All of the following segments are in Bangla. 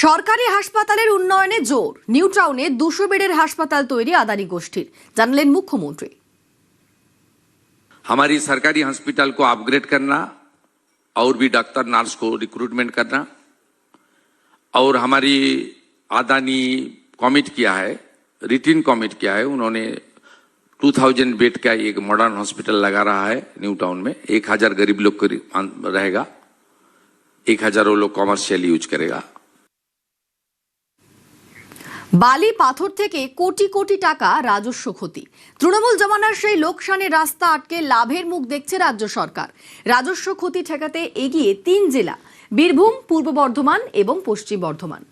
সরকারি হাসপাতালের উন্নয়নে জোর। নিউ টাউনে 200 বেডের হাসপাতাল তৈরি আদানি গোষ্ঠীর, জানালেন মুখ্যমন্ত্রী। हमारी सरकारी हॉस्पिटल को अपग्रेड करना और भी डॉक्टर नर्स को रिक्रूटमेंट करना, और हमारी अदानी कमिट किया है, रिटीन कमिट किया है, उन्होंने 2000 बेड का एक मॉडर्न हॉस्पिटल लगा रहा है न्यू टाउन में। 1000 गरीब लोग को रहेगा, 1000 वो लोग कॉमर्शियल यूज करेगा। বালি পাথর থেকে কোটি কোটি টাকা রাজস্ব ক্ষতি। তৃণমূল জমানার সেই লোকসানের রাস্তা আটকে লাভের মুখ দেখছে রাজ্য সরকার। রাজস্ব ক্ষতি ঠেকাতে এগিয়ে 3 জেলা, বীরভূম, পূর্ব বর্ধমান এবং পশ্চিম বর্ধমান।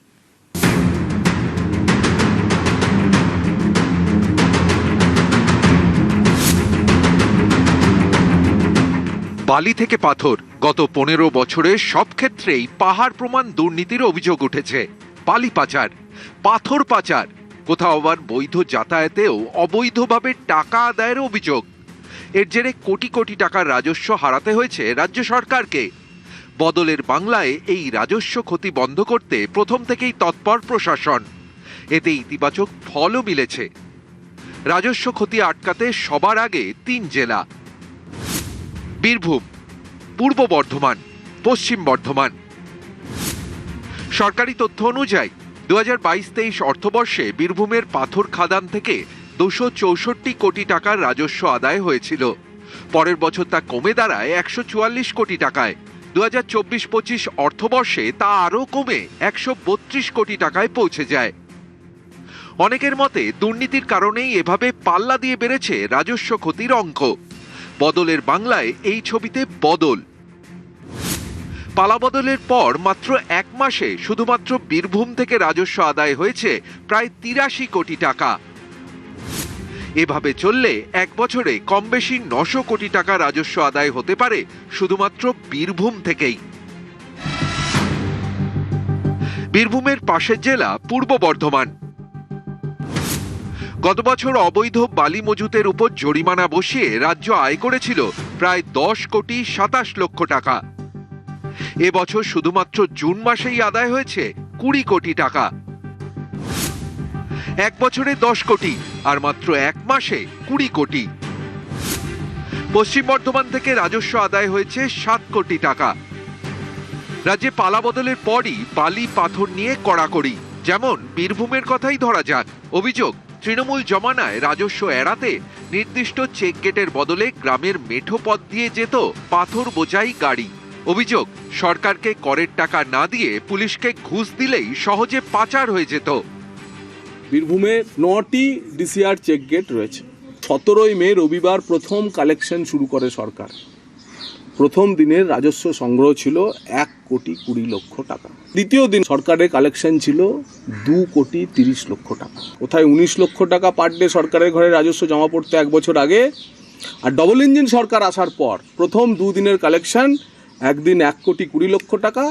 বালি থেকে পাথর, গত 15 বছরে সব ক্ষেত্রেই পাহাড় প্রমাণ দুর্নীতির অভিযোগ উঠেছে। বালি পাচার, পাথর পাচার, কোথাও আবার বৈধ যাতায়াতেও অবৈধভাবে টাকা আদায়ের অভিযোগ। এর জেরে কোটি কোটি টাকার রাজস্ব হারাতে হয়েছে রাজ্য সরকারকে। বদলের বাংলায় এই রাজস্ব ক্ষতি বন্ধ করতে প্রথম থেকেই তৎপর প্রশাসন। এতে ইতিবাচক ফলও মিলেছে। রাজস্ব ক্ষতি আটকাতে সবার আগে 3 জেলা, বীরভূম, পূর্ব বর্ধমান, পশ্চিম বর্ধমান। সরকারি তথ্য অনুযায়ী 2022-23 অর্থবর্ষে বীরভূমের পাথর খাদান থেকে 264 কোটি টাকার রাজস্ব আদায় হয়েছিল। পরের বছর তা কমে দাঁড়ায় 144 কোটি টাকায়। 2024-25 অর্থবর্ষে তা আরও কমে 132 কোটি টাকায় পৌঁছে যায়। অনেকের মতে দুর্নীতির কারণেই এভাবে পাল্লা দিয়ে বেড়েছে রাজস্ব ক্ষতির অঙ্ক। বদলের বাংলায় এই ছবিতে বদল। পালাবদলের পর মাত্র 1 মাসে শুধুমাত্র বীরভূম থেকে রাজস্ব আদায় হয়েছে প্রায় 83 কোটি টাকা। এভাবে চললে 1 বছরে কম বেশি 900 কোটি টাকা রাজস্ব আদায় হতে পারে শুধুমাত্র বীরভূম থেকেই। বীরভূমের পাশের জেলা পূর্ব বর্ধমান। গত বছর অবৈধ বালি মজুতের উপর জরিমানা বসিয়ে রাজ্য আয় করেছিল প্রায় 10 কোটি 27 লক্ষ টাকা। এবছর শুধুমাত্র জুন মাসেই আদায় হয়েছে 20 কোটি টাকা। 1 বছরে 10 কোটি আর মাত্র 1 মাসে 20 কোটি। পশ্চিম বর্ধমান থেকে রাজস্ব আদায় হয়েছে 7 কোটি টাকা। রাজ্যে পালাবদলের পরই বালি পাথর নিয়ে কড়াকড়ি। যেমন বীরভূমের কথাই ধরা যাক। অভিযোগ, তৃণমূল জমানায় রাজস্ব এড়াতে নির্দিষ্ট চেক গেটের বদলে গ্রামের মেঠো পথ দিয়ে যেত পাথর বোঝাই গাড়ি। অভিযোগ, সরকারকে করের টাকা না দিয়ে পুলিশকে ঘুষ দিলেই সহজে পাচার হয়ে যেত। বীরভূমে 9টি ডিসিআর চেক গেট রয়েছে। 17ই মে রবিবার প্রথম কালেকশন শুরু করে সরকার। প্রথম দিনের রাজস্ব সংগ্রহ ছিল 1 কোটি 20 লক্ষ টাকা। দ্বিতীয় দিন সরকারের কালেকশন ছিল 2 কোটি 30 লক্ষ টাকা। কোথায় 19 লক্ষ টাকা পার ডে সরকারের ঘরে রাজস্ব জমা পড়তে 1 বছর আগে। আর ডবল ইঞ্জিন সরকার আসার পর প্রথম 2 দিনের কালেকশন একদিন 1 কোটি 20 লক্ষ টাকা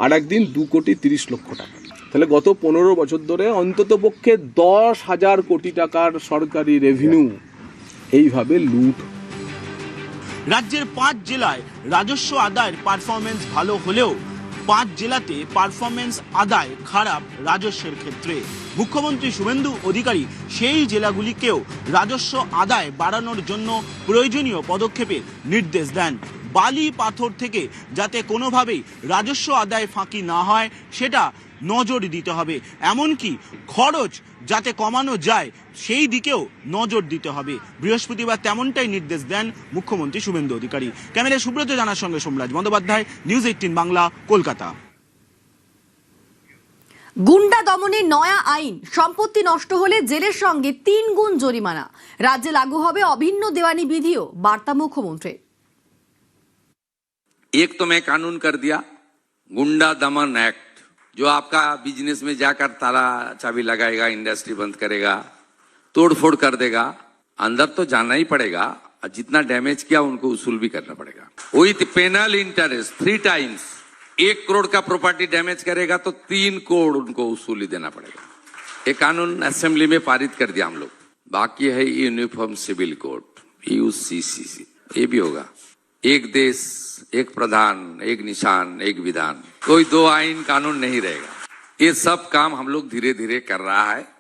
আর একদিন 2 কোটি 30 লক্ষ টাকা। তাহলে গত 15 বছর ধরে অন্তত পক্ষে 10,000 কোটি টাকার সরকারি রেভিনিউ এইভাবে লুট। রাজ্যের 5 জেলায় রাজস্ব আদায়ের পারফরমেন্স ভালো হলেও 5 জেলাতে পারফরমেন্স আদায় খারাপ রাজস্বের ক্ষেত্রে। মুখ্যমন্ত্রী শুভেন্দু অধিকারী সেই জেলাগুলিকেও রাজস্ব আদায় বাড়ানোর জন্য প্রয়োজনীয় পদক্ষেপের নির্দেশ দেন। বালি পাথর থেকে যাতে কোনোভাবেই রাজস্ব আদায় ফাঁকি না হয় সেটা নজর দিতে হবে। এমনকি খরচ যাতে কমানো যায় সেই দিকেও নজর দিতে হবে। বৃহস্পতিবার তেমনটাই নির্দেশ দেন মুখ্যমন্ত্রী শুভেন্দু অধিকারী। ক্যামেরায় সুব্রত জানার সঙ্গে সোমরাজ বন্দ্যোপাধ্যায়, নিউজ 18 বাংলা, কলকাতা। গুন্ডা দমনে নয়া আইন, সম্পত্তি নষ্ট হলে জেলের সঙ্গে 3 গুণ জরিমানা। রাজ্যে লাগু হবে অভিন্ন দেওয়ানি বিধিও, বার্তা মুখ্যমন্ত্রী। एक तो मैं कानून कर दिया, गुंडा दमन एक्ट, जो आपका बिजनेस में जाकर ताला चाबी लगाएगा, इंडस्ट्री बंद करेगा, तोड़फोड़ कर देगा, अंदर तो जाना ही पड़ेगा। जितना डैमेज किया उनको उसूल भी करना पड़ेगा with penal interest 3 times. 1 crore का प्रॉपर्टी डैमेज करेगा तो 3 करोड़ उनको उसूली देना पड़ेगा। ये कानून असेंबली में पारित कर दिया हम लोग। बाकी है यूनिफॉर्म सिविल कोड, यूसीसीसी, ये भी होगा। एक देश, एक प्रधान, एक निशान, एक विधान, कोई 2 आइन कानून नहीं रहेगा। ये सब काम हम लोग धीरे धीरे कर रहा है।